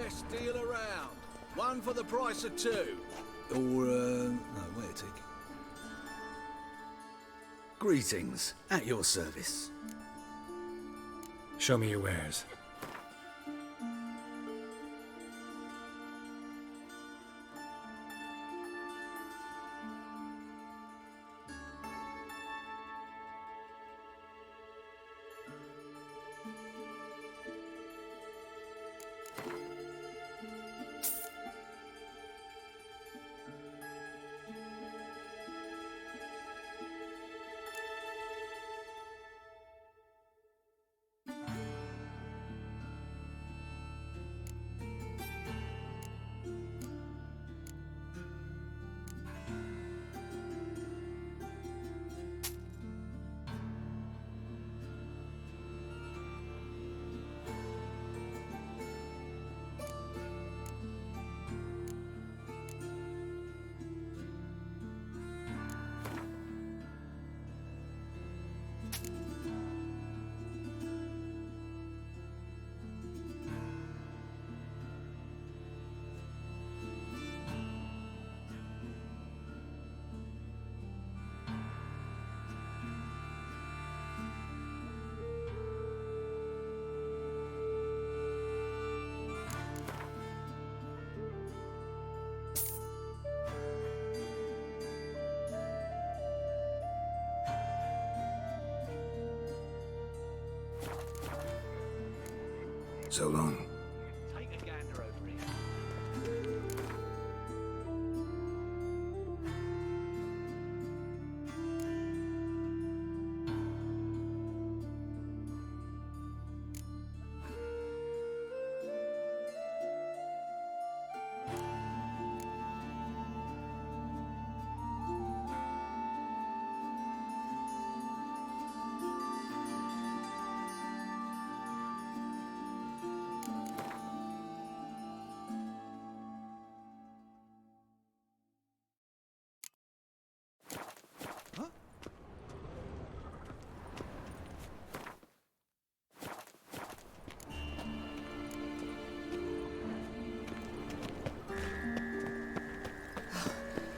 Best deal around. One for the price of two. Or, no, wait a tick. Greetings, at your service. Show me your wares. So long. Take a gander over here.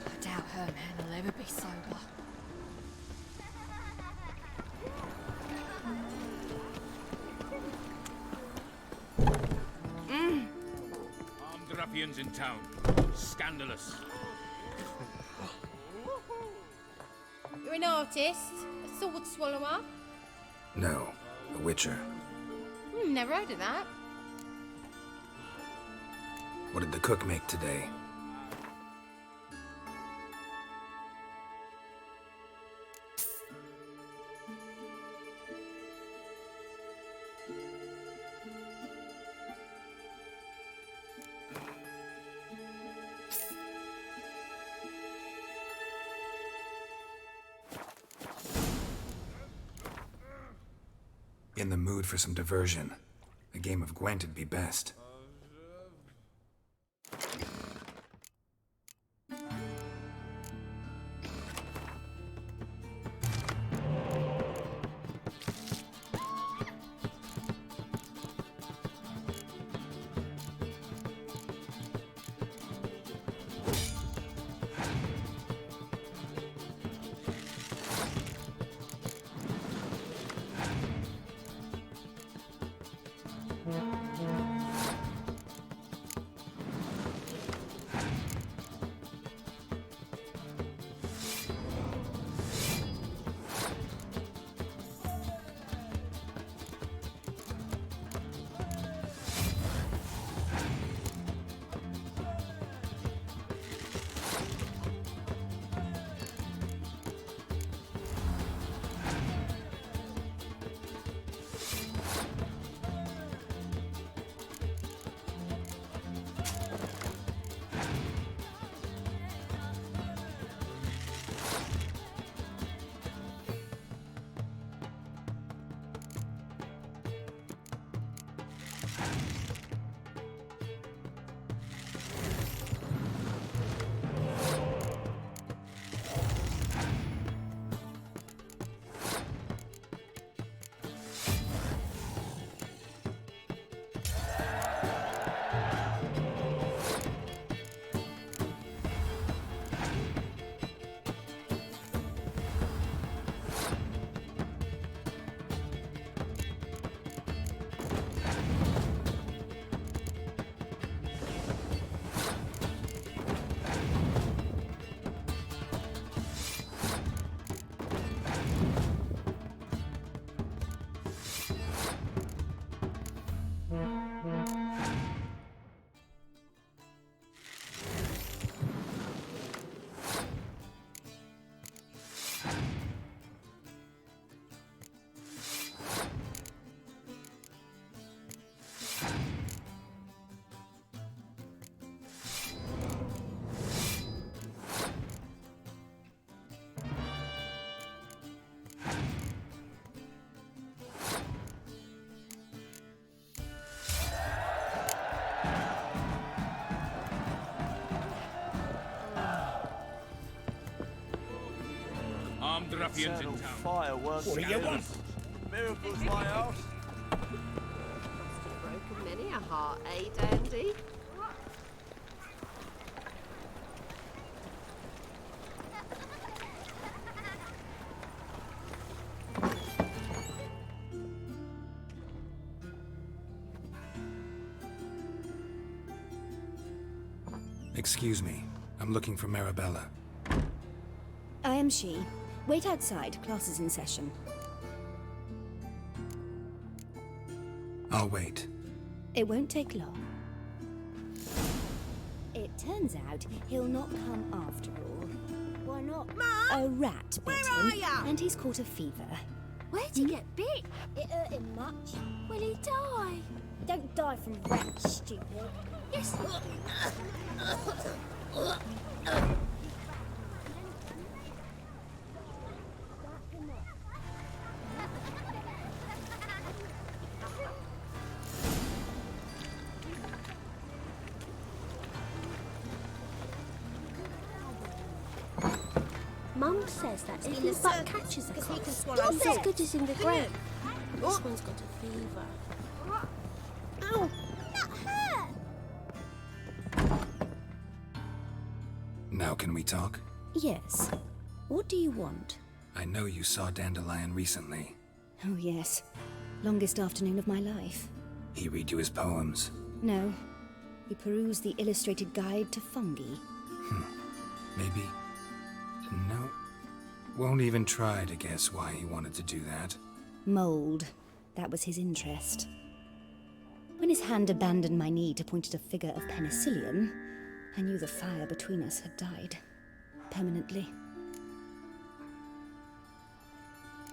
I doubt Herman will ever be sober. Armed ruffians in town. Scandalous. You're an artist? A sword swallower? No, a witcher. Never heard of that. What did the cook make today? In the mood for some diversion. A game of Gwent'd be best. Armed ruffians in Eternal town. fireworks. What do you want? Miracles, my house. Broken many a heart, eh, Dandy? Excuse me. I'm looking for Marabella. I am she. Wait outside. Class is in session. I'll wait. It won't take long. It turns out he'll not come after all. Why not? Mum! A rat bit Where him, are ya? and he's caught a fever. Where'd he get bit? It hurt him much. Will he die? Don't die from rats, stupid. Yes. Mum says that if in he the but circus, catches a because he can cough, swallow it's as it. good as in the ground. This one's got a fever. Ow! That hurt! Now can we talk? Yes. What do you want? I know you saw Dandelion recently. Oh, yes. Longest afternoon of my life. He read you his poems. No. He perused the illustrated guide to fungi. Maybe. No. Won't even try to guess why he wanted to do that. Mold. That was his interest. When his hand abandoned my knee to point at a figure of penicillium, I knew the fire between us had died. Permanently.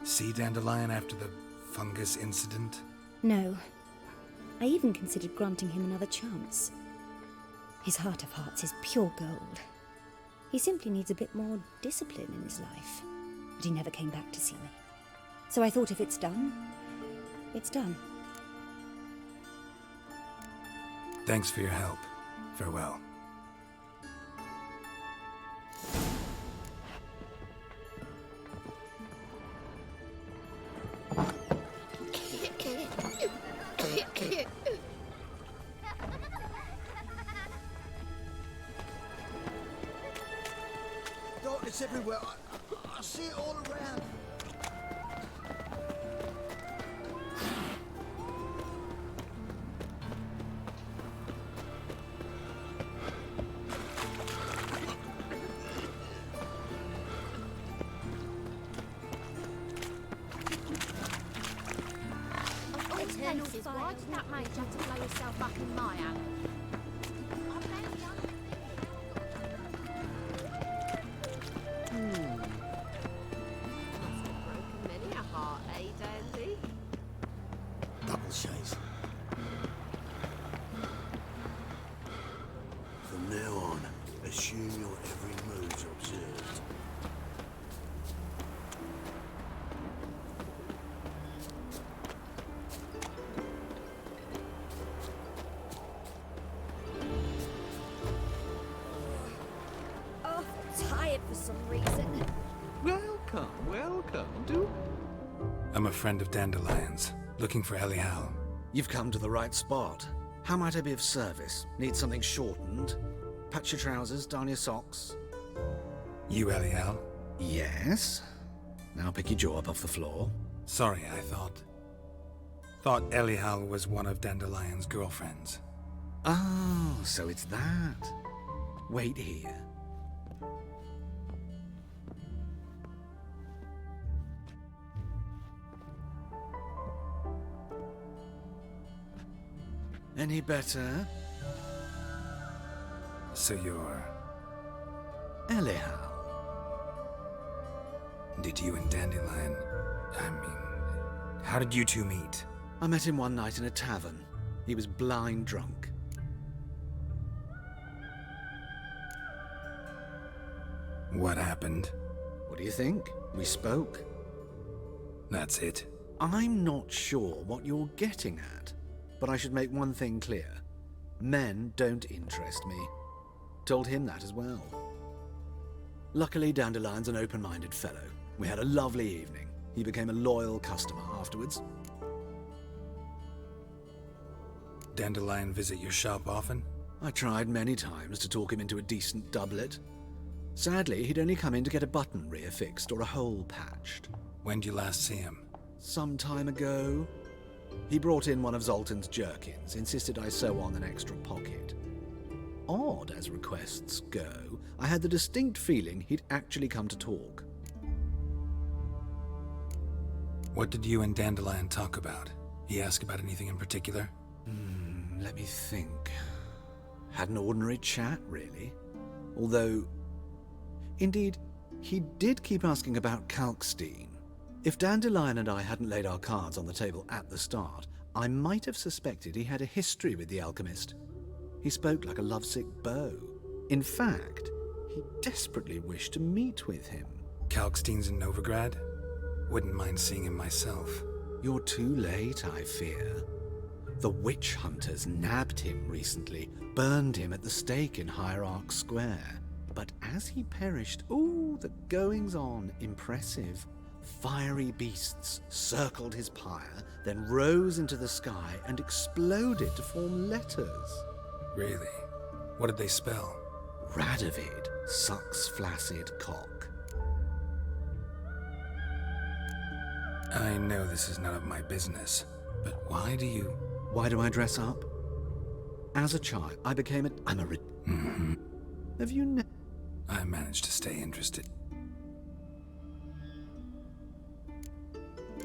See Dandelion after the fungus incident? No. I even considered granting him another chance. His heart of hearts is pure gold. He simply needs a bit more discipline in his life. But he never came back to see me. So I thought if it's done, it's done. Thanks for your help. Farewell. Darkness everywhere. I see it all around. Why did that mage have to blow yourself up in my hand? Broken many a heart, eh, Dandy? Double shades. From now on, assume your every move's observed. Oh, tired for some reason. Welcome, welcome. Do I'm a friend of Dandelion's, looking for Elial. You've come to the right spot. How might I be of service? Need something shortened? Patch your trousers, darn your socks. You, Elial? Yes. Now pick your jaw up off the floor. Sorry, I thought Elial was one of Dandelion's girlfriends. Oh, so it's that. Wait here. Any better? So you're... Elial. Did you and Dandelion... how did you two meet? I met him one night in a tavern. He was blind drunk. What happened? What do you think? We spoke. That's it. I'm not sure what you're getting at, but I should make one thing clear. Men don't interest me. Told him that as well. Luckily, Dandelion's an open-minded fellow. We had a lovely evening. He became a loyal customer afterwards. Dandelion visit your shop often? I tried many times to talk him into a decent doublet. Sadly, he'd only come in to get a button reaffixed or a hole patched. When did you last see him? Some time ago. He brought in one of Zoltan's jerkins, insisted I sew on an extra pocket. Odd as requests go, I had the distinct feeling he'd actually come to talk. What did you and Dandelion talk about? He asked about anything in particular? Let me think. Had an ordinary chat, really. Although, indeed, he did keep asking about Kalkstein. If Dandelion and I hadn't laid our cards on the table at the start, I might have suspected he had a history with the alchemist. He spoke like a lovesick beau. In fact, he desperately wished to meet with him. Kalkstein's in Novigrad? Wouldn't mind seeing him myself. You're too late, I fear. The witch hunters nabbed him recently, burned him at the stake in Hierarch Square. But as he perished, the goings-on, impressive. Fiery beasts circled his pyre, then rose into the sky and exploded to form letters. Really? What did they spell? Radovid sucks flaccid cock. I know this is none of my business, but why do I dress up? As a child, I became I'm a... Have you I managed to stay interested.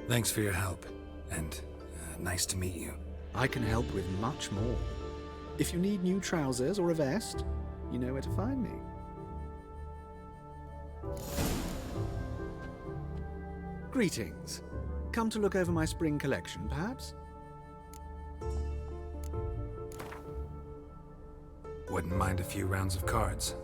Thanks for your help, and nice to meet you. I can help with much more. If you need new trousers or a vest, you know where to find me. Greetings. Come to look over my spring collection, perhaps? Wouldn't mind a few rounds of cards.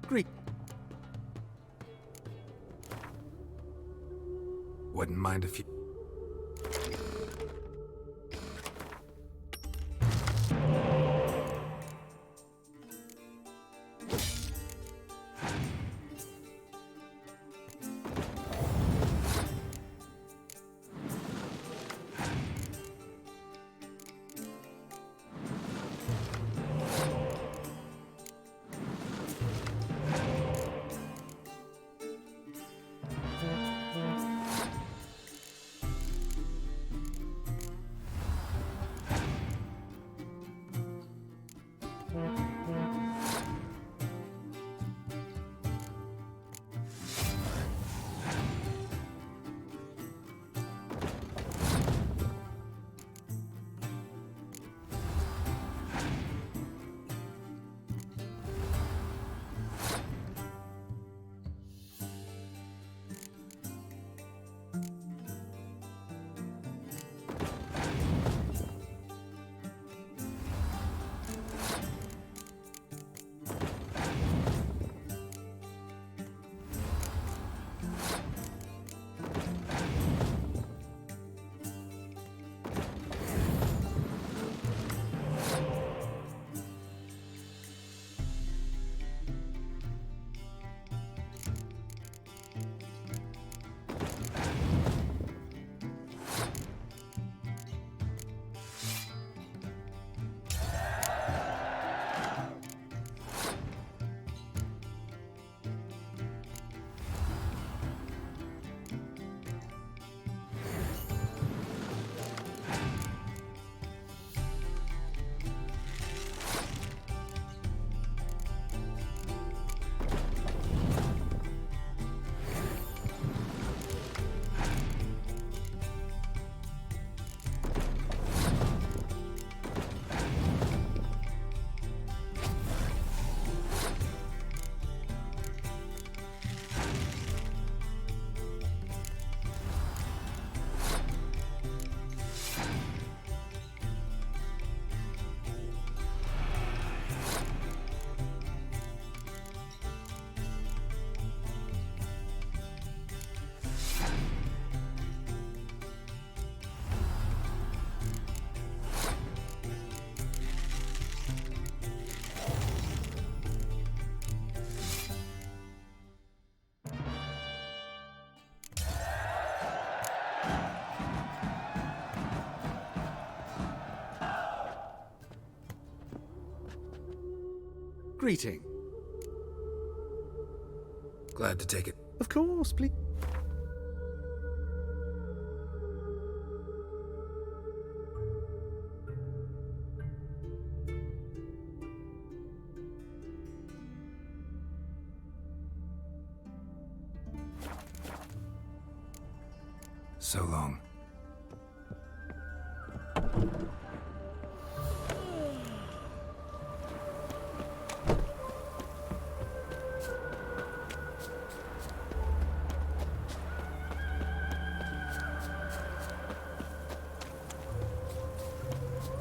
Greet. Wouldn't mind if you... Greeting. Glad to take it. Of course, please. So long.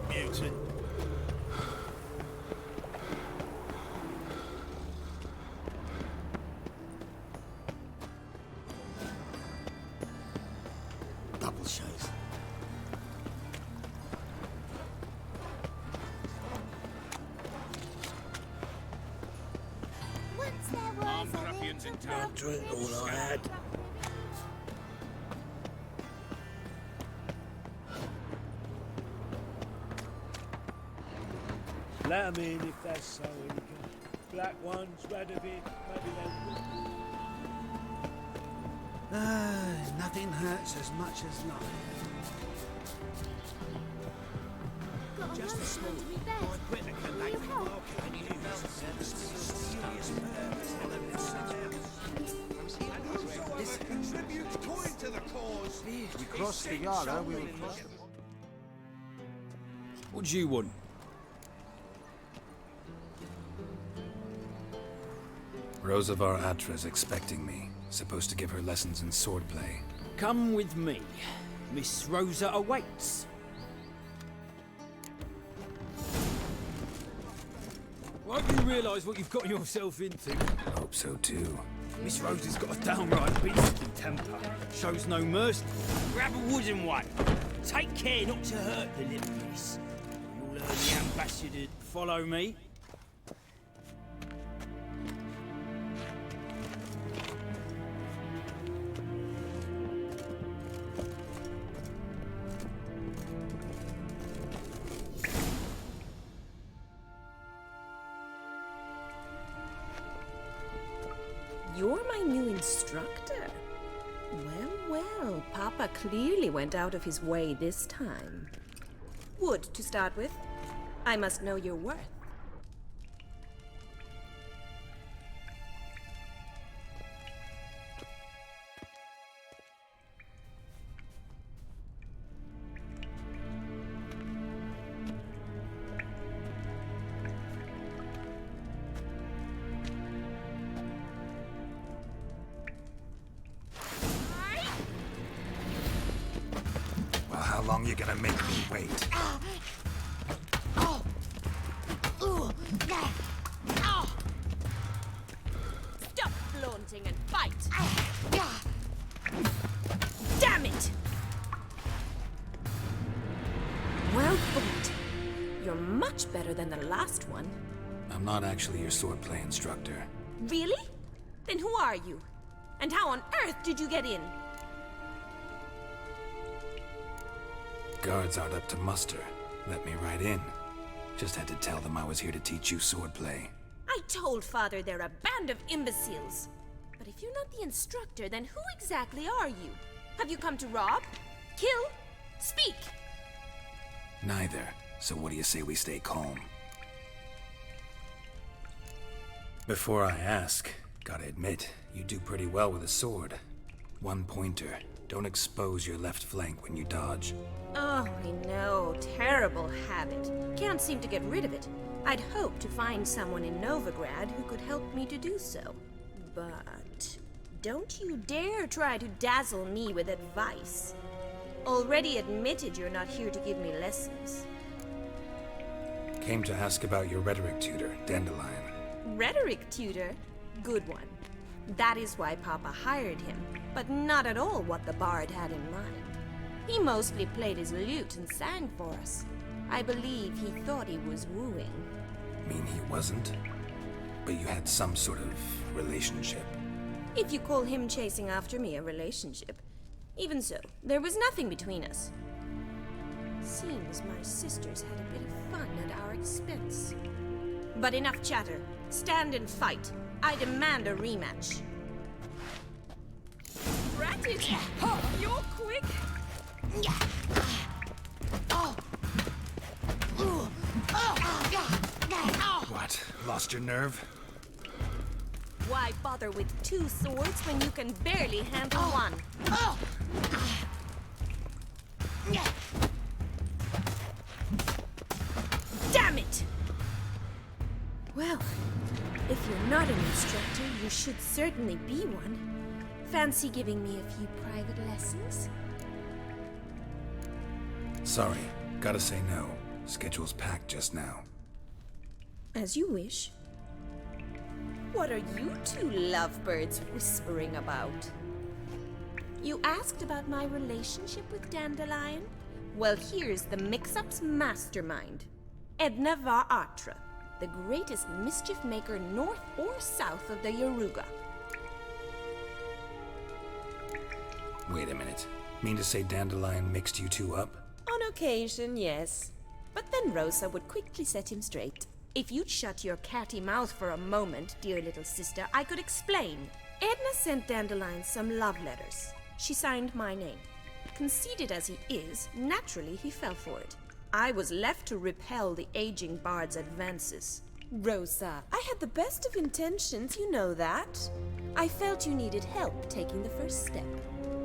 Mutant. Double shows. Once there was Armed a ruffians in little town. Drink all I had. Let 'em in if that's so eager. Black ones, Radovid, maybe they'll... Nothing hurts as much as life. got a Just a monster small under me bed. by Britain can Will make you the help? market and you serious purpose than something else. This contributes coin to the cause. We crossed the Yarrow, we will cross the... What do you want? Rosavar Atra's expecting me. Supposed to give her lessons in swordplay. Come with me. Miss Rosa awaits. Won't you realise what you've got yourself into? Hope so too. Miss Rosie's got a downright beastly temper. Shows no mercy. Grab a wooden one. Take care not to hurt the little miss. You'll learn the ambassador to follow me. You're my new instructor. Well, Papa clearly went out of his way this time. Wood, to start with. I must know your worth. How long you gonna make me wait? Stop flaunting and fight! Damn it! Well fought. You're much better than the last one. I'm not actually your swordplay instructor. Really? Then who are you? And how on earth did you get in? Guards aren't up to muster. Let me right in. Just had to tell them I was here to teach you swordplay. I told Father they're a band of imbeciles. But if you're not the instructor, then who exactly are you? Have you come to rob? Kill? Speak! Neither. So what do you say we stay calm? Before I ask, gotta admit, you do pretty well with a sword. One pointer. Don't expose your left flank when you dodge. Oh, I know. Terrible habit. Can't seem to get rid of it. I'd hoped to find someone in Novigrad who could help me to do so. But don't you dare try to dazzle me with advice. Already admitted you're not here to give me lessons. Came to ask about your rhetoric tutor, Dandelion. Rhetoric tutor? Good one. That is why Papa hired him, but not at all what the bard had in mind. He mostly played his lute and sang for us. I believe he thought he was wooing. Mean he wasn't? But you had some sort of relationship. If you call him chasing after me a relationship. Even so, there was nothing between us. Seems my sisters had a bit of fun at our expense. But enough chatter. Stand and fight. I demand a rematch. Ratted! You're quick! What? Lost your nerve? Why bother with two swords when you can barely handle one? Damn it! Well, if you're not an instructor, you should certainly be one. Fancy giving me a few private lessons? Sorry, gotta say no. Schedule's packed just now. As you wish. What are you two lovebirds whispering about? You asked about my relationship with Dandelion? Well, here's the mix-up's mastermind. Edna var Atra, the greatest mischief maker north or south of the Yaruga. Wait a minute. Mean to say Dandelion mixed you two up? On occasion, yes. But then Rosa would quickly set him straight. If you'd shut your catty mouth for a moment, dear little sister, I could explain. Edna sent Dandelion some love letters. She signed my name. Conceited as he is, naturally he fell for it. I was left to repel the aging bard's advances. Rosa, I had the best of intentions, you know that. I felt you needed help taking the first step.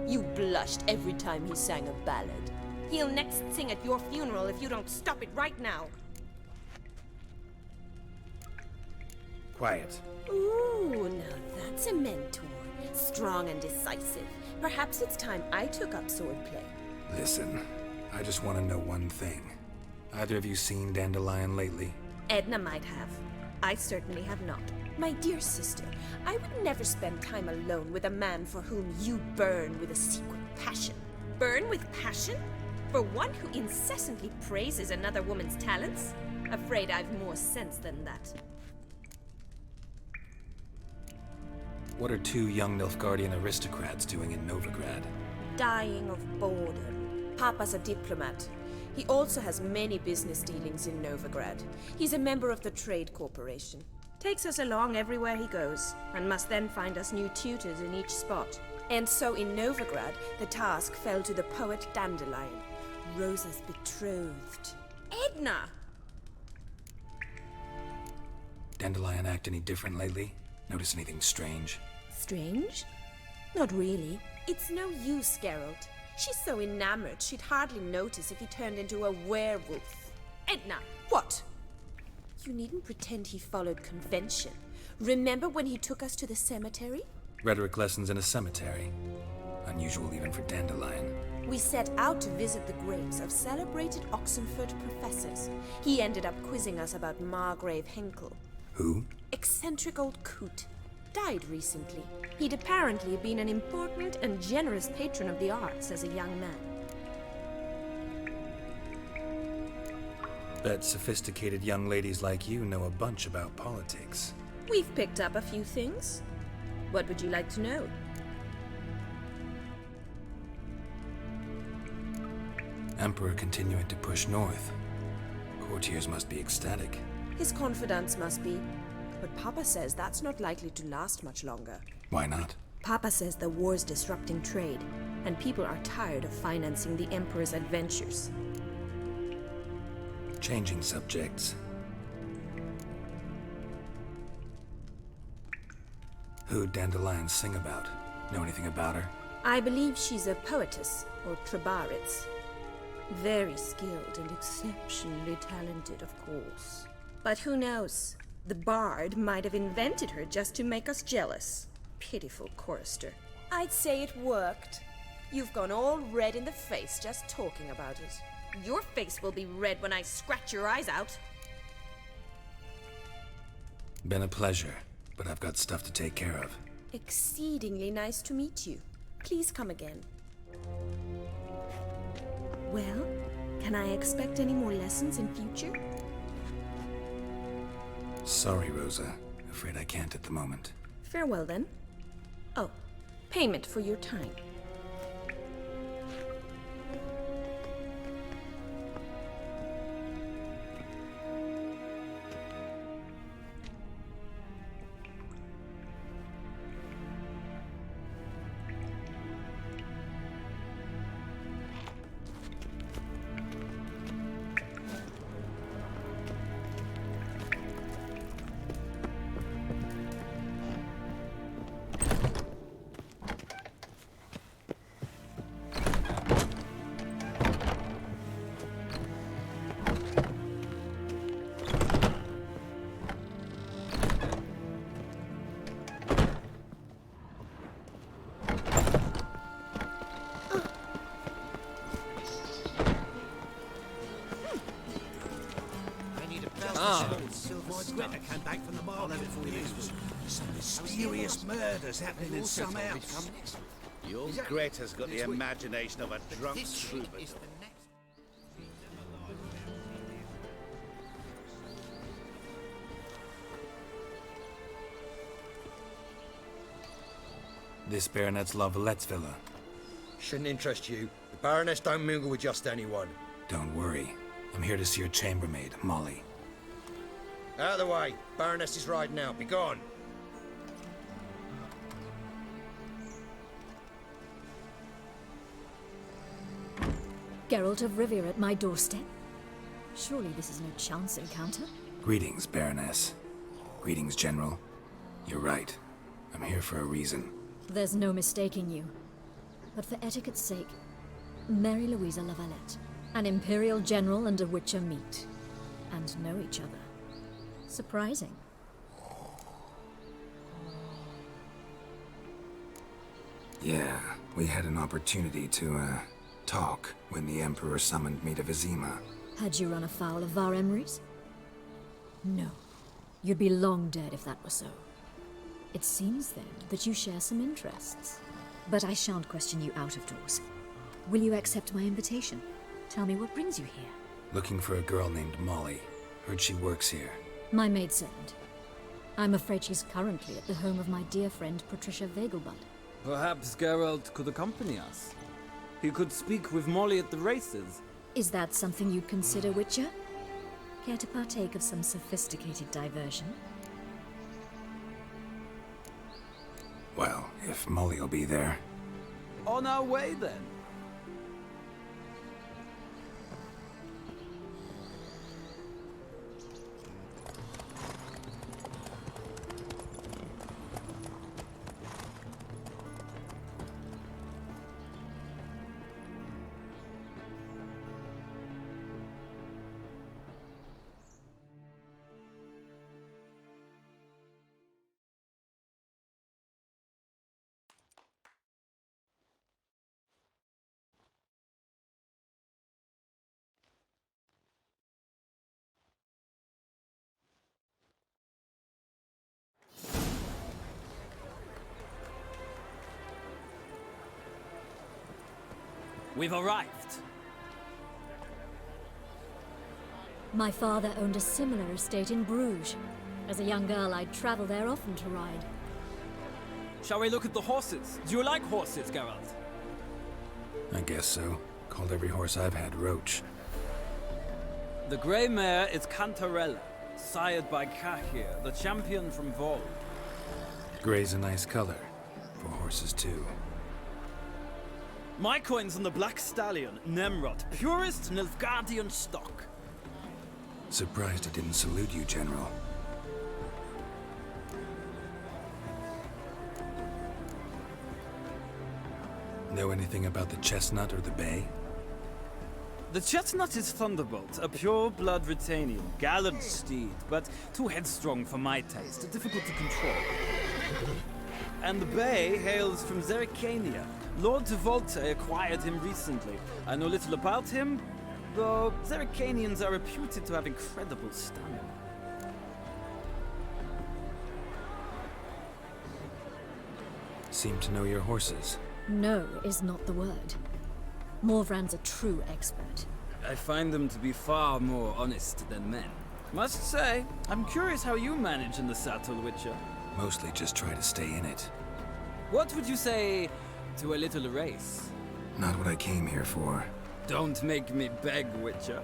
You blushed every time he sang a ballad. He'll next sing at your funeral if you don't stop it right now. Quiet. Ooh, now that's a mentor. Strong and decisive. Perhaps it's time I took up swordplay. Listen, I just want to know one thing. Either of you seen Dandelion lately? Edna might have. I certainly have not. My dear sister, I would never spend time alone with a man for whom you burn with a secret passion. Burn with passion? For one who incessantly praises another woman's talents? Afraid I've more sense than that. What are two young Nilfgaardian aristocrats doing in Novigrad? Dying of boredom. Papa's a diplomat. He also has many business dealings in Novigrad. He's a member of the Trade Corporation. Takes us along everywhere he goes, and must then find us new tutors in each spot. And so in Novigrad, the task fell to the poet Dandelion, Rosa's betrothed. Edna! Dandelion act any different lately? Notice anything strange? Strange? Not really. It's no use, Geralt. She's so enamored she'd hardly notice if he turned into a werewolf. Edna! What? You needn't pretend he followed convention. Remember when he took us to the cemetery? Rhetoric lessons in a cemetery. Unusual even for Dandelion. We set out to visit the graves of celebrated Oxenford professors. He ended up quizzing us about Margrave Henkel. Who? Eccentric old coot. Died recently. He'd apparently been an important and generous patron of the arts as a young man. Bet sophisticated young ladies like you know a bunch about politics. We've picked up a few things. What would you like to know? Emperor continuing to push north. Courtiers must be ecstatic. His confidants must be. But Papa says that's not likely to last much longer. Why not? Papa says the war's disrupting trade, and people are tired of financing the Emperor's adventures. Changing subjects. Who'd Dandelion sing about? Know anything about her? I believe she's a poetess, or Trebaritz. Very skilled and exceptionally talented, of course. But who knows? The bard might have invented her just to make us jealous. Pitiful chorister. I'd say it worked. You've gone all red in the face just talking about it. Your face will be red when I scratch your eyes out. Been a pleasure, but I've got stuff to take care of. Exceedingly nice to meet you. Please come again. Well, can I expect any more lessons in future? Sorry, Rosa. Afraid I can't at the moment. Farewell, then. Oh, payment for your time. Came back from the market for years. Some mysterious murders happening in some house. Your Greta's got the imagination of a drunk troubadour. This Baronet's Lavallette's villa. Shouldn't interest you. The Baroness don't mingle with just anyone. Don't worry. I'm here to see your chambermaid, Molly. Out of the way. Baroness is riding out. Be gone. Geralt of Rivia at my doorstep? Surely this is no chance encounter? Greetings, Baroness. Greetings, General. You're right. I'm here for a reason. There's no mistaking you. But for etiquette's sake, Mary Louisa Lavalette, an Imperial General and a Witcher meet, and know each other. Surprising. Yeah, we had an opportunity to, talk when the Emperor summoned me to Vizima. Had you run afoul of Var Emrys? No. You'd be long dead if that were so. It seems, then, that you share some interests. But I shan't question you out of doors. Will you accept my invitation? Tell me what brings you here. Looking for a girl named Molly. Heard she works here. My maidservant. I'm afraid she's currently at the home of my dear friend Patricia Vagabond. Perhaps Geralt could accompany us. He could speak with Molly at the races. Is that something you'd consider, Witcher? Care to partake of some sophisticated diversion? Well, if Molly'll be there. On our way, then. We've arrived. My father owned a similar estate in Bruges. As a young girl, I'd travel there often to ride. Shall we look at the horses? Do you like horses, Geralt? I guess so. Called every horse I've had Roach. The grey mare is Cantarella, sired by Cahir, the champion from Vol. Grey's a nice color. For horses, too. My coin's on the Black Stallion, Nemrod, purest Nilfgaardian stock. Surprised it didn't salute you, General. Know anything about the chestnut or the bay? The chestnut is Thunderbolt, a pure-blood Retanian, gallant steed, but too headstrong for my taste, difficult to control. And the bay hails from Zerrikania. Lord de Volte acquired him recently. I know little about him, though Zerrikanians are reputed to have incredible stamina. Seem to know your horses. No is not the word. Morvran's a true expert. I find them to be far more honest than men. Must say, I'm curious how you manage in the saddle, Witcher. Mostly just try to stay in it. What would you say to a little race? Not what I came here for. Don't make me beg, Witcher.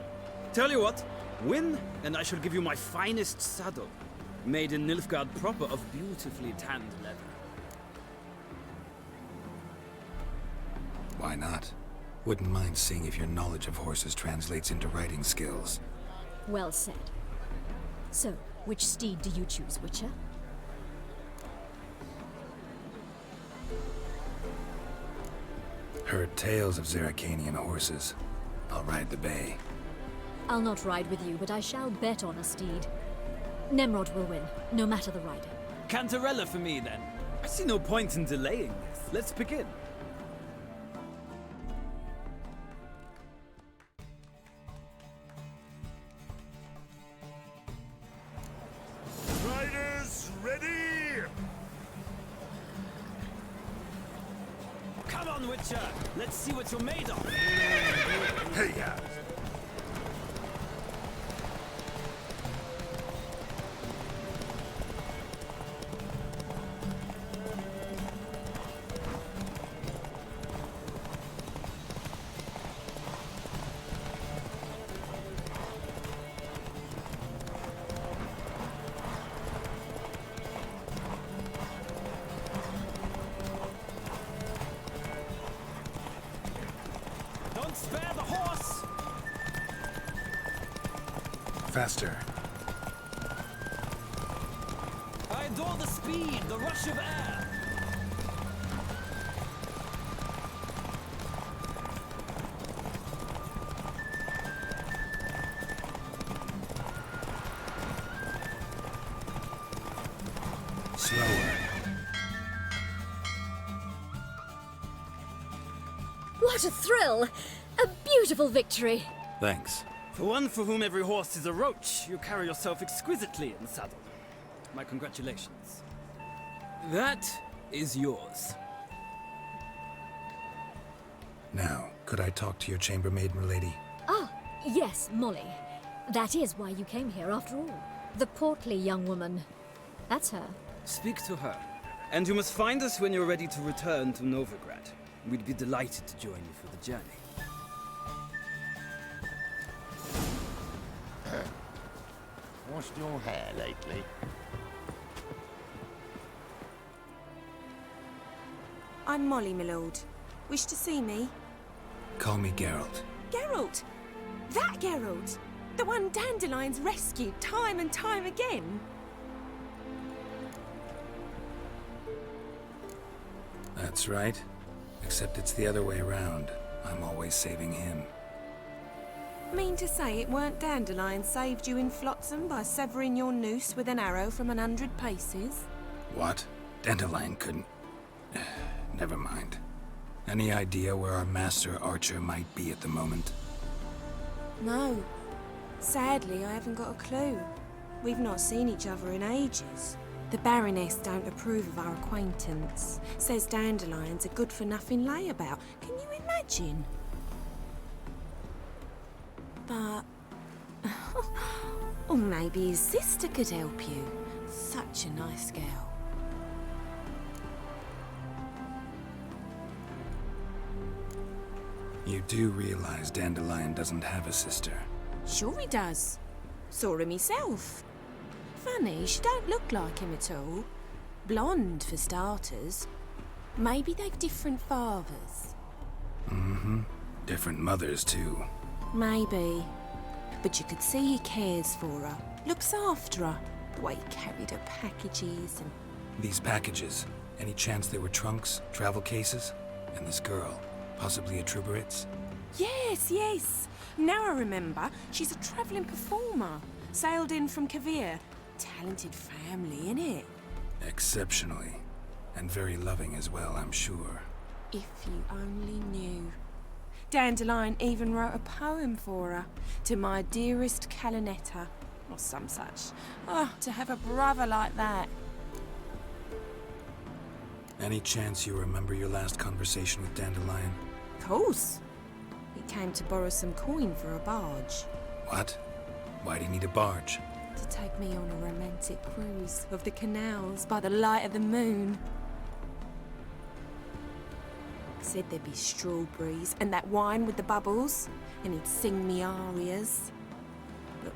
Tell you what, win, and I shall give you my finest saddle. Made in Nilfgaard proper of beautifully tanned leather. Why not? Wouldn't mind seeing if your knowledge of horses translates into riding skills. Well said. So, which steed do you choose, Witcher? Heard tales of Zerrikanian horses. I'll ride the bay. I'll not ride with you, but I shall bet on a steed. Nemrod will win, no matter the rider. Cantarella for me, then. I see no point in delaying this. Let's begin. Riders, ready! Come on, Witcher! Let's see what you're made of! Hey-ya! Don't spare the horse! Faster. I adore the speed, the rush of air! Slower. What a thrill! A beautiful victory! Thanks. For one for whom every horse is a roach, you carry yourself exquisitely in the saddle. My congratulations. That is yours. Now, could I talk to your chambermaid, milady? Ah, yes, Molly. That is why you came here after all. The portly young woman. That's her. Speak to her. And you must find us when you're ready to return to Novigrad. We'd be delighted to join you for the journey. Washed your hair lately? I'm Molly, my lord. Wish to see me? Call me Geralt. Geralt! That Geralt! The one Dandelion's rescued time and time again! That's right. Except it's the other way around. I'm always saving him. Mean to say it weren't Dandelion saved you in Flotsam by severing your noose with an arrow from 100 paces? What? Dandelion couldn't... Never mind. Any idea where our master archer might be at the moment? No. Sadly, I haven't got a clue. We've not seen each other in ages. The Baroness don't approve of our acquaintance. Says Dandelion's a good-for-nothing layabout. Can you imagine? But... or maybe his sister could help you. Such a nice girl. You do realize Dandelion doesn't have a sister? Sure he does. Saw him myself. Funny, she don't look like him at all. Blonde, for starters. Maybe they've different fathers. Mm-hmm. Different mothers, too. Maybe. But you could see he cares for her. Looks after her. The way he carried her packages and... These packages, any chance they were trunks, travel cases? And this girl, possibly a Truberitz? Yes, yes. Now I remember, she's a travelling performer. Sailed in from Kavir. Talented family, innit? Exceptionally. And very loving as well, I'm sure. If you only knew. Dandelion even wrote a poem for her. To my dearest Calinetta. Or some such. Oh, to have a brother like that. Any chance you remember your last conversation with Dandelion? Of course. He came to borrow some coin for a barge. What? Why'd he need a barge? To take me on a romantic cruise of the canals by the light of the moon. Said there'd be strawberries and that wine with the bubbles, and he'd sing me arias. But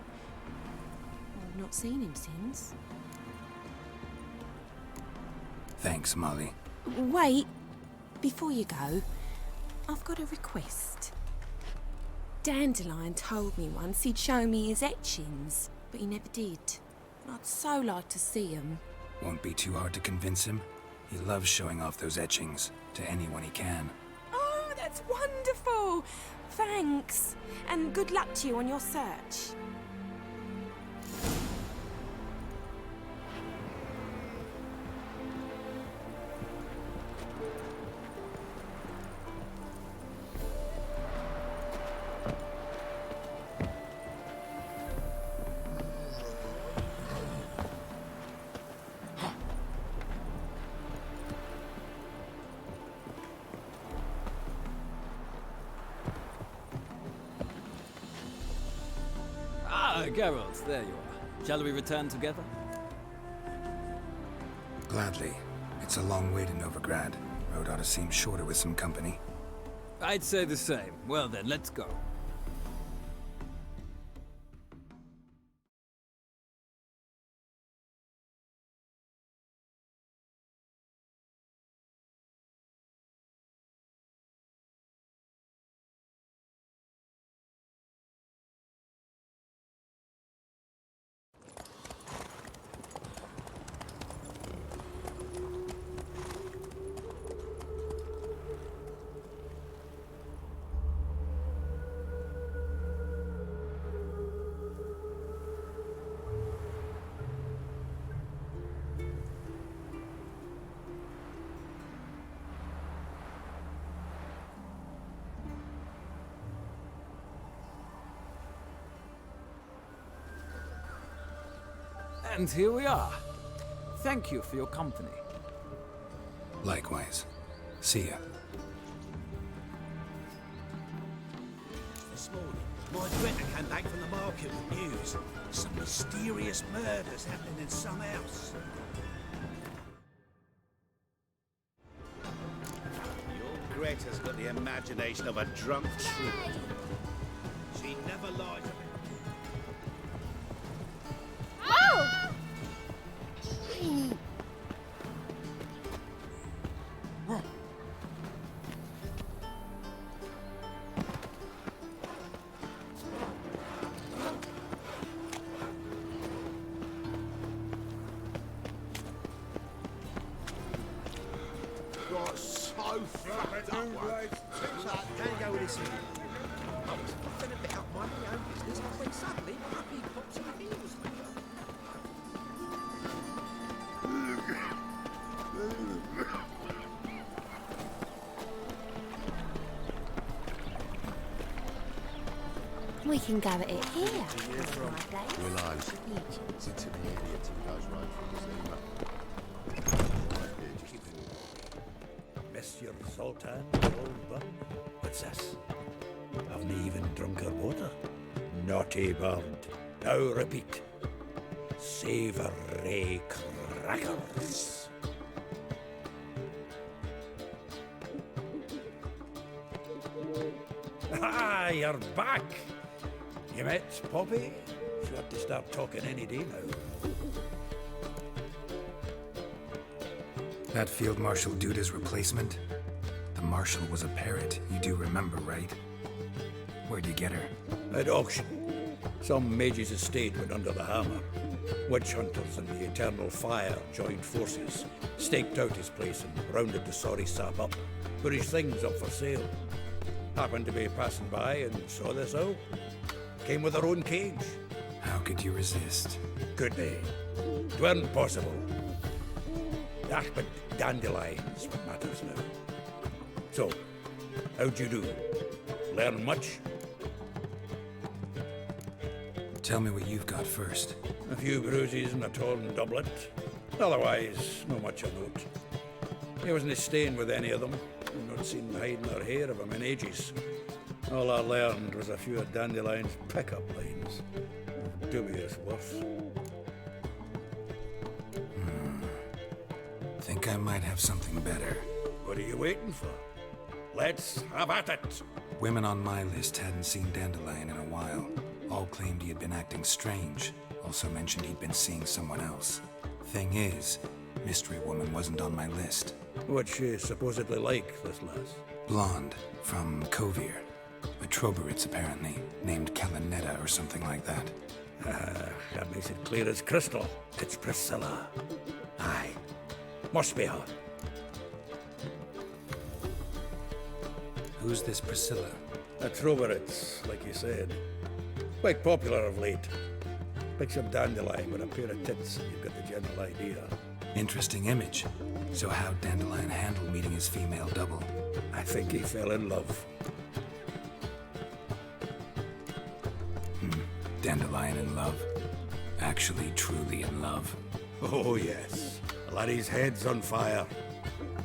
I've not seen him since. Thanks, Molly. Wait, before you go, I've got a request. Dandelion told me once he'd show me his etchings, but he never did. I'd so like to see them. Won't be too hard to convince him. He loves showing off those etchings to anyone he can. Oh, that's wonderful! Thanks, and good luck to you on your search. Geralt, there you are. Shall we return together? Gladly. It's a long way to Novigrad. Road ought to seem shorter with some company. I'd say the same. Well then, let's go. And here we are. Thank you for your company. Likewise. See ya. This morning, my Greta came back from the market with news. Some mysterious murders happening in some house. Your Greta's got the imagination of a drunk troubadour. She never lies. Oh! Got so fucked up. Can you go with this here? I was going to pick up my own business when suddenly Puppy pops in the heels. We can go at it here. Willows. It's into the area till it goes right through the zima. Monsieur Sultan, old bun. What's this? Haven't even drunk her water. Naughty bird. Now repeat. Savoury crackers. Ah, you're back. You met Poppy? She ought to start talking any day now. That Field Marshal Duda's replacement? The Marshal was a parrot, you do remember, right? Where'd you get her? At auction. Some mage's estate went under the hammer. Witch hunters and the Eternal Fire joined forces, staked out his place and rounded the sorry sap up, put his things up for sale. Happened to be passing by and saw this out. Came with her own cage. How could you resist? Could they? It weren't possible. That but dandelions what matters now. So, how'd you do? Learn much? Tell me what you've got first. A few bruises and a torn doublet. Otherwise, no much of note. He wasn't staying with any of them. I've not seen hiding or hair of him in ages. All I learned was a few of Dandelion's pickup lines. Dubious worth. Think I might have something better. What are you waiting for? Let's have at it! Women on my list hadn't seen Dandelion in a while. All claimed he had been acting strange. Also mentioned he'd been seeing someone else. Thing is, Mystery Woman wasn't on my list. What's she supposedly like, this lass? Blonde, from Kovir. A Troberitz, apparently, named Kalanetta or something like that. That makes it clear as crystal. It's Priscilla. Aye. Must be her. Who's this Priscilla? A Troberitz, like you said. Quite popular of late. Picture Dandelion with a pair of tits and you've got the general idea. Interesting image. So how'd Dandelion handle meeting his female double? I think he fell in love. Dandelion in love. Actually, truly in love. Oh, yes. Laddie's head's on fire.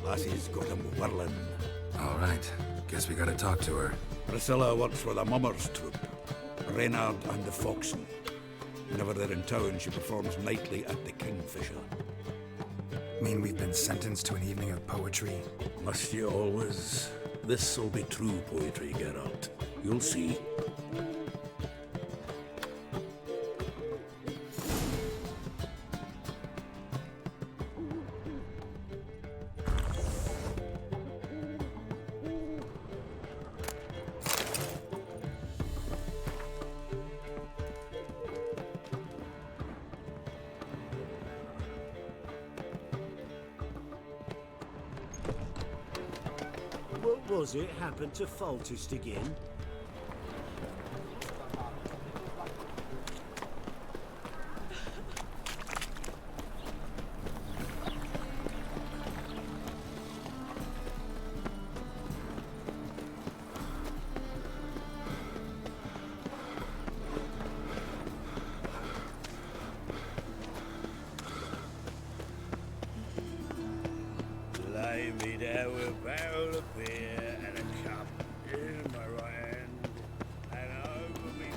Lassie's got him whirling. All right. Guess we gotta talk to her. Priscilla works for the Mummers troupe. Reynard and the Foxen. Whenever they're in town, she performs nightly at the Kingfisher. Mean we've been sentenced to an evening of poetry? Must you always? This'll be true poetry, Geralt. You'll see. What was it happened to Foltest again? there with a barrel of beer and a cup in my right hand, and over me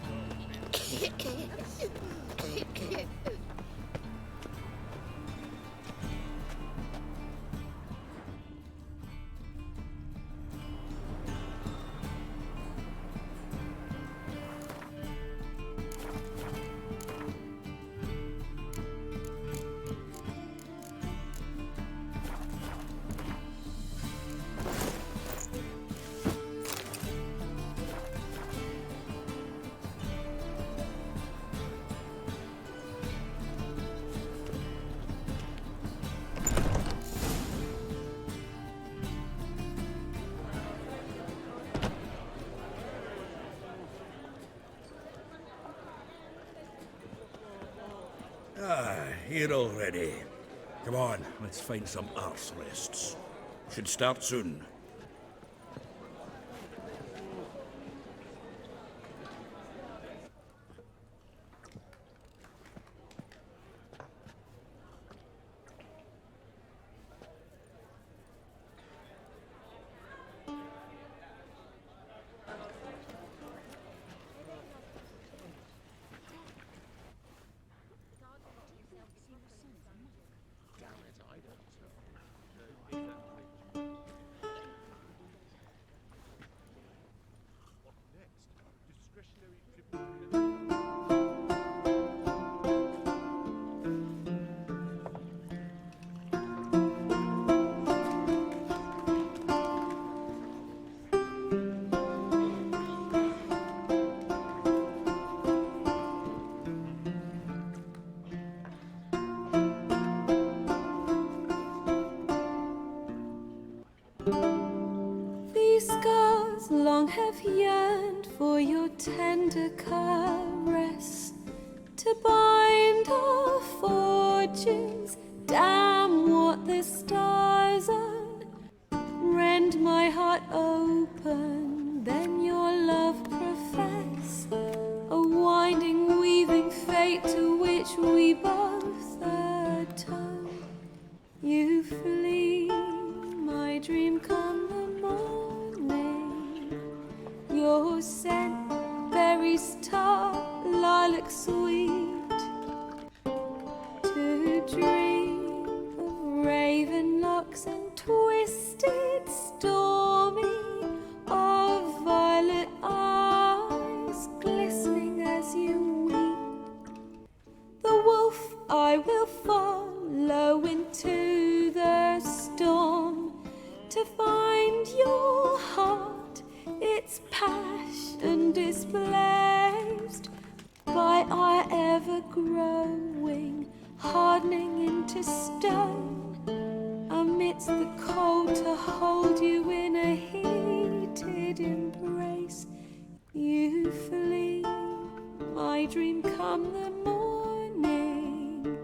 Here already. Come on, let's find some arse rests. Should start soon. These scars long have yearned for your tender caress, to bind our fortunes. Damn what the stars are. Rend my heart open, then your love profess, a winding, weaving fate to which we both atone. You flee, my dream come the morning. Your scent, berries tart, lilac sweet. To dream of raven locks and twisted, stormy, of violet eyes glistening as you weep. The wolf I will follow into the storm, to find your heart, its passion displaced by our ever-growing, hardening into stone, amidst the cold to hold you in a heated embrace. You flee, my dream come the morning,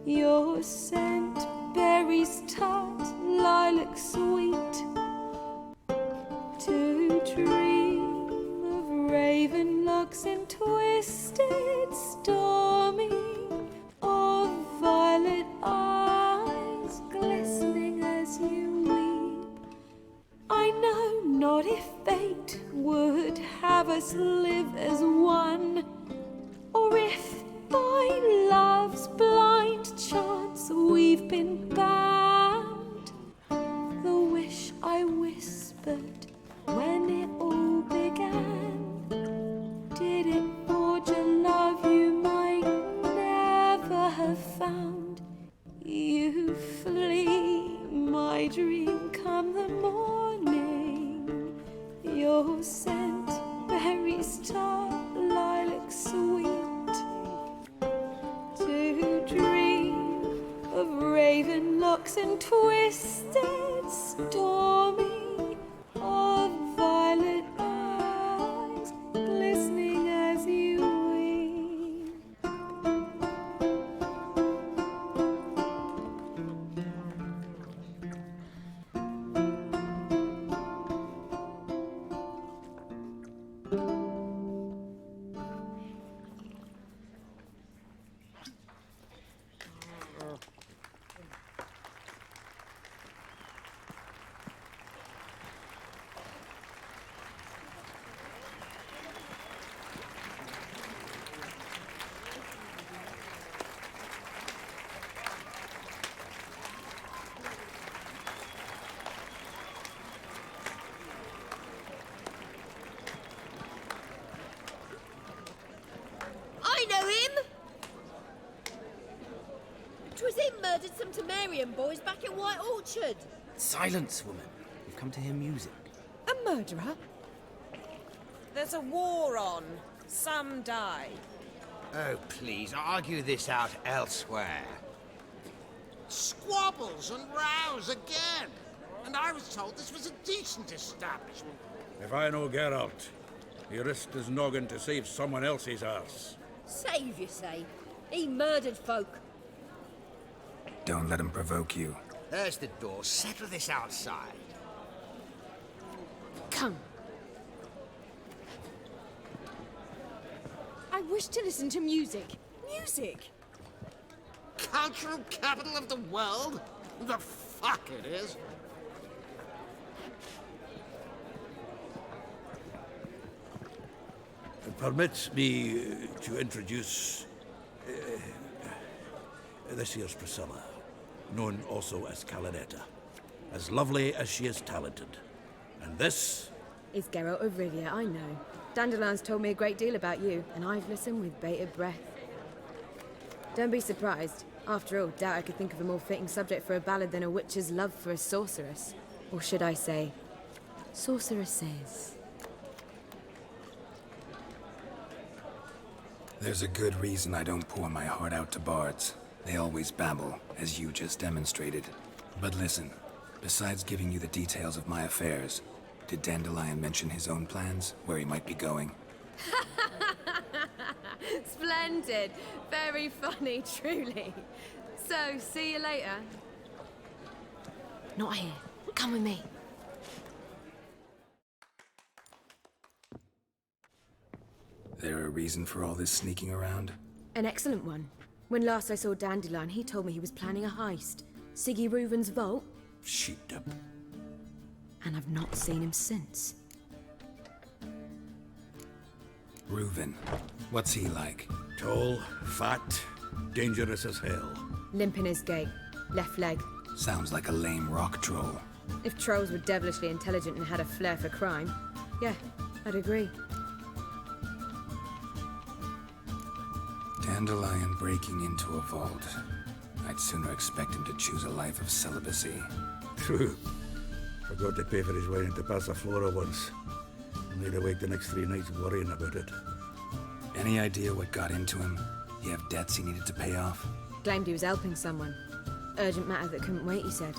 your scent, berries tart, lilac sweet. To dream of raven locks and twisted, stormy, of violet eyes glistening as you weep. I know not if fate would have us live as one, or if by love's blind chance we've been bound. The wish I whispered when it all began, did it forge a love you might never have found? You flee, my dream come the morning, your scent, berries tart, lilac sweet. To dream of raven locks and twisted, stormy, of violet eyes glistening as you weep. happened to Mary and boys back at White Orchard? Silence, woman. We've come to hear music. A murderer? There's a war on. Some die. Oh, please, argue this out elsewhere. Squabbles and rows again. And I was told this was a decent establishment. If I know Geralt, he risked his noggin to save someone else's arse. Save, you say? He murdered folk. Don't let him provoke you. There's the door. Settle this outside. Come. I wish to listen to music. Music! Cultural capital of the world? The fuck it is. Permit me to introduce this here's Priscilla, known also as Calinetta. As lovely as she is talented. And this is Geralt of Rivia, I know. Dandelion's told me a great deal about you, and I've listened with bated breath. Don't be surprised. After all, doubt I could think of a more fitting subject for a ballad than a witch's love for a sorceress. Or should I say, sorceresses. There's a good reason I don't pour my heart out to bards. They always babble, as you just demonstrated. But listen, besides giving you the details of my affairs, did Dandelion mention his own plans, where he might be going? Splendid. Very funny, truly. So, see you later. Not here. Come with me. There a reason for all this sneaking around? An excellent one. When last I saw Dandelion, he told me he was planning a heist. Siggy Reuven's vault. Sheepdip. And I've not seen him since. Reuven. What's he like? Tall, fat, dangerous as hell. Limp in his gait. Left leg. Sounds like a lame rock troll. If trolls were devilishly intelligent and had a flair for crime, yeah, I'd agree. Dandelion breaking into a vault. I'd sooner expect him to choose a life of celibacy. True. Forgot to pay for his way into Passaflora once. Made awake the next 3 nights worrying about it. Any idea what got into him? He have debts he needed to pay off? Claimed he was helping someone. Urgent matter that couldn't wait, he said.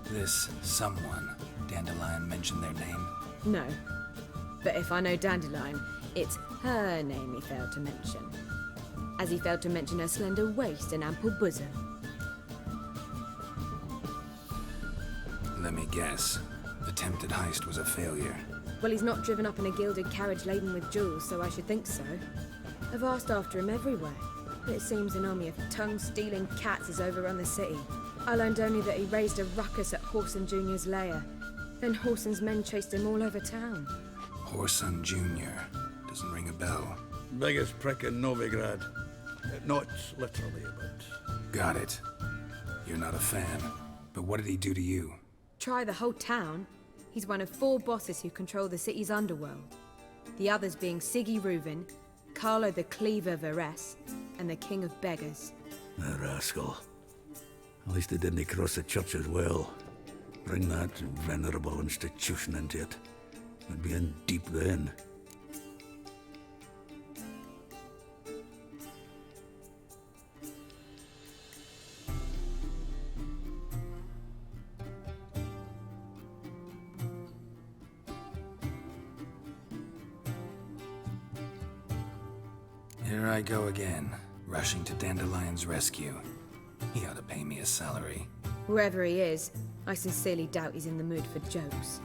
This someone, Dandelion mentioned their name? No. But if I know Dandelion, it's her name he failed to mention. As he failed to mention her slender waist and ample bosom. Let me guess. Attempted heist was a failure. Well, he's not driven up in a gilded carriage laden with jewels, so I should think so. I've asked after him everywhere, but it seems an army of tongue-stealing cats has overrun the city. I learned only that he raised a ruckus at Whoreson Jr.'s lair. Then Whoreson's men chased him all over town. Whoreson Jr. Doesn't ring a bell. Biggest prick in Novigrad. Not literally, but... Got it. You're not a fan. But what did he do to you? Try the whole town. He's one of 4 bosses who control the city's underworld. The others being Siggy Reuven, Carlo the Cleaver Varese, and the King of Beggars. A rascal. At least he didn't cross the church as well. Bring that venerable institution into it. I'd be in deep then. Here I go again, rushing to Dandelion's rescue. He ought to pay me a salary. Whoever he is, I sincerely doubt he's in the mood for jokes.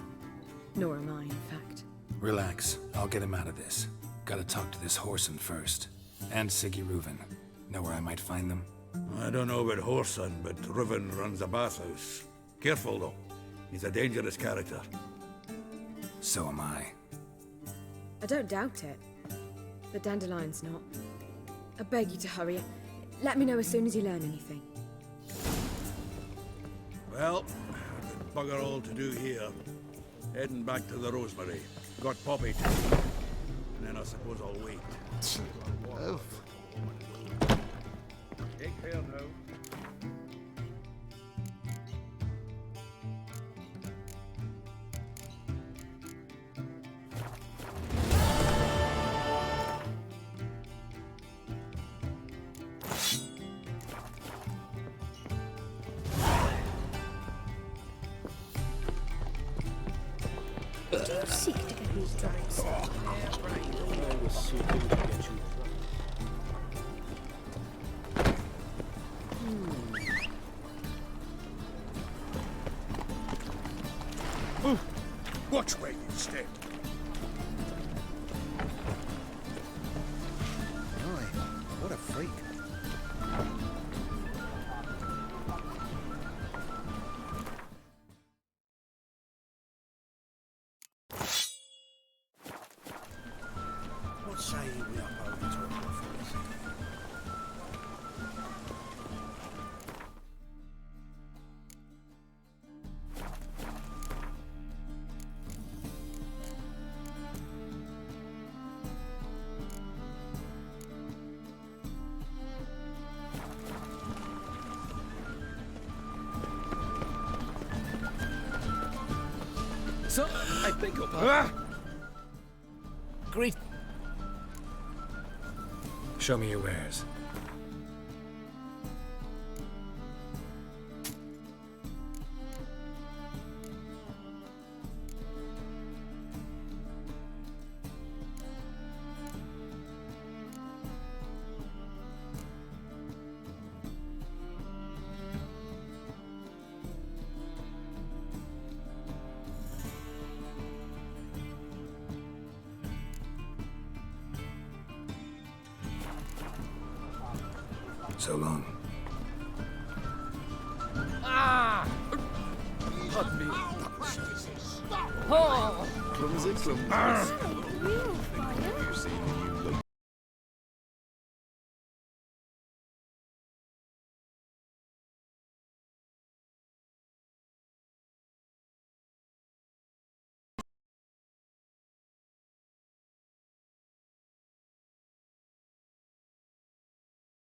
Nor am I, in fact. Relax, I'll get him out of this. Gotta talk to this Whoreson first. And Siggy Reuven. Know where I might find them? I don't know about Whoreson, but Reuven runs a bathhouse. Careful, though. He's a dangerous character. So am I. I don't doubt it. But Dandelion's not. I beg you to hurry. Let me know as soon as you learn anything. Well, I've got bugger all to do here. Heading back to the Rosemary. Got Poppy to do. And then I suppose I'll wait. Oh. Take care now. Do you seek to get me drunk, sir? I was seeking to get you. Watch where you step. My, what a freak. What say we up over to a coffee? So, I beg your pardon. Great. Show me your wares. So long. Ah! Pardon me. Oh! Clumsy, clumsy.